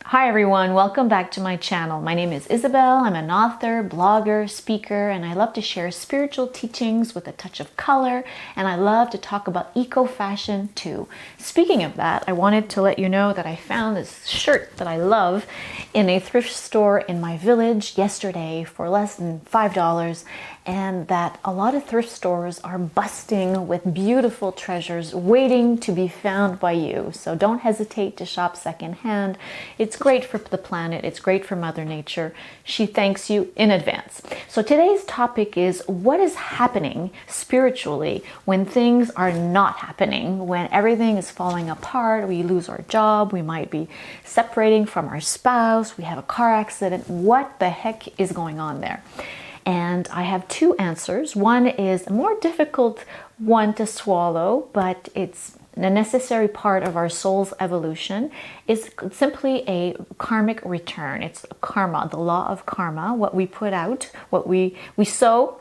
Hi everyone, welcome back to my channel. My name is Isabel. I'm an author, blogger, speaker, and I love to share spiritual teachings with a touch of color, and I love to talk about eco-fashion too. Speaking of that, I wanted to let you know that I found this shirt that I love in a thrift store in my village yesterday for less than $5, and that a lot of thrift stores are busting with beautiful treasures waiting to be found by you. So don't hesitate to shop secondhand. It's great for the planet. It's great for Mother Nature. She thanks you in advance. So today's topic is what is happening spiritually when things are not happening, when everything is falling apart, we lose our job, we might be separating from our spouse, we have a car accident. What the heck is going on there? And I have two answers. One is a more difficult one to swallow, but it's a necessary part of our soul's evolution. Is simply a karmic return. It's karma, the law of karma. What we put out, what we sow,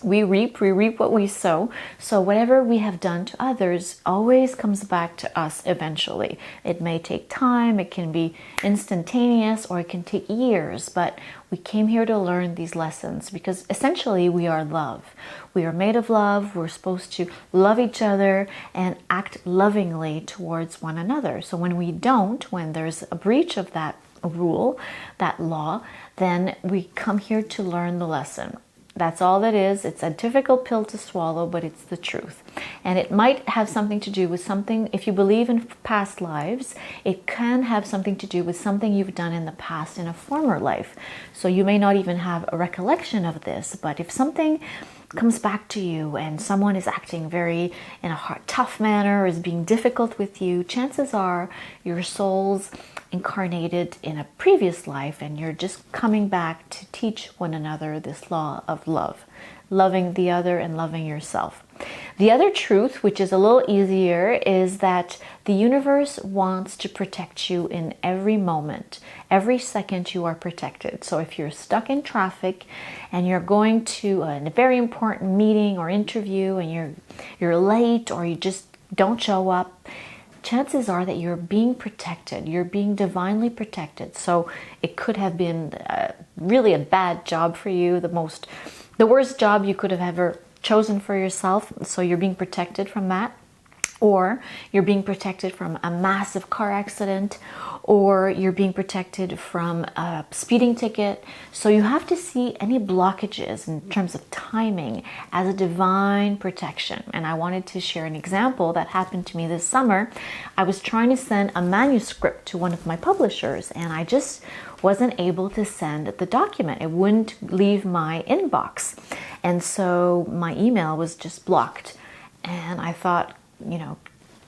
we reap what we sow. So whatever we have done to others always comes back to us eventually. It may take time, it can be instantaneous, or it can take years, but we came here to learn these lessons because essentially we are love. We are made of love. We're supposed to love each other and act lovingly towards one another. So when we don't, when there's a breach of that rule, that law, then we come here to learn the lesson. That's all that is. It's a difficult pill to swallow, but it's the truth. And it might have something to do with something, if you believe in past lives, it can have something to do with something you've done in the past in a former life. So you may not even have a recollection of this, but if something comes back to you and someone is acting very in a tough manner, or is being difficult with you, chances are your soul's incarnated in a previous life and you're just coming back to teach one another this law of love, loving the other and loving yourself. The other truth, which is a little easier, is that the universe wants to protect you in every moment. Every second you are protected. So if you're stuck in traffic and you're going to a very important meeting or interview and you're late, or you just don't show up, chances are that you're being protected. You're being divinely protected. So it could have been really a bad job for you, the worst job you could have ever chosen for yourself. So you're being protected from that. Or you're being protected from a massive car accident, or you're being protected from a speeding ticket. So you have to see any blockages in terms of timing as a divine protection. And I wanted to share an example that happened to me this summer. I was trying to send a manuscript to one of my publishers, and I just wasn't able to send the document. It wouldn't leave my inbox. And so my email was just blocked. And I thought,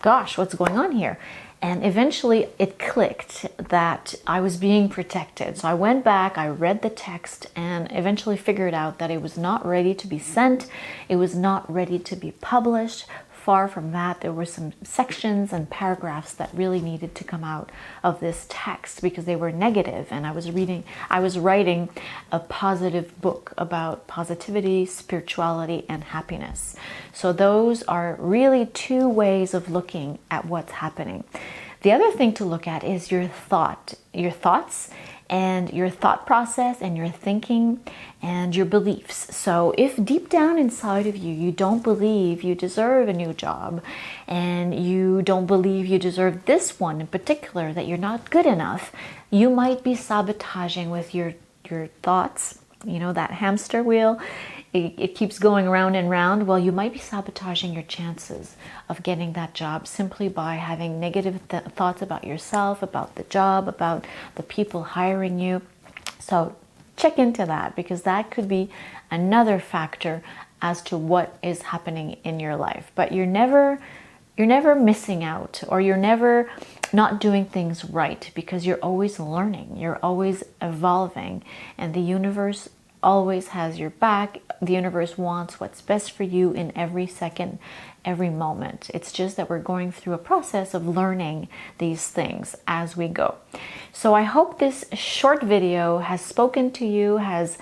gosh, what's going on here? And eventually it clicked that I was being protected. So I went back, I read the text, and eventually figured out that it was not ready to be sent. It was not ready to be published. Far from that, there were some sections and paragraphs that really needed to come out of this text because they were negative, and I was writing a positive book about positivity, spirituality, and happiness. So those are really two ways of looking at what's happening. The other thing to look at is your thoughts and your thought process and your thinking and your beliefs. So if deep down inside of you, you don't believe you deserve a new job, and you don't believe you deserve this one in particular, that you're not good enough, you might be sabotaging with your thoughts. That hamster wheel, it keeps going round and round. Well, you might be sabotaging your chances of getting that job simply by having negative thoughts about yourself, about the job, about the people hiring you. So check into that, because that could be another factor as to what is happening in your life. But you're never missing out, or you're never not doing things right, because you're always learning, you're always evolving, and the universe always has your back. The universe wants what's best for you in every second, every moment. It's just that we're going through a process of learning these things as we go. So I hope this short video has spoken to you, has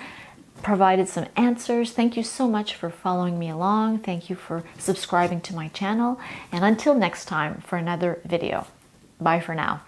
provided some answers. Thank you so much for following me along. Thank you for subscribing to my channel. And until next time for another video. Bye for now.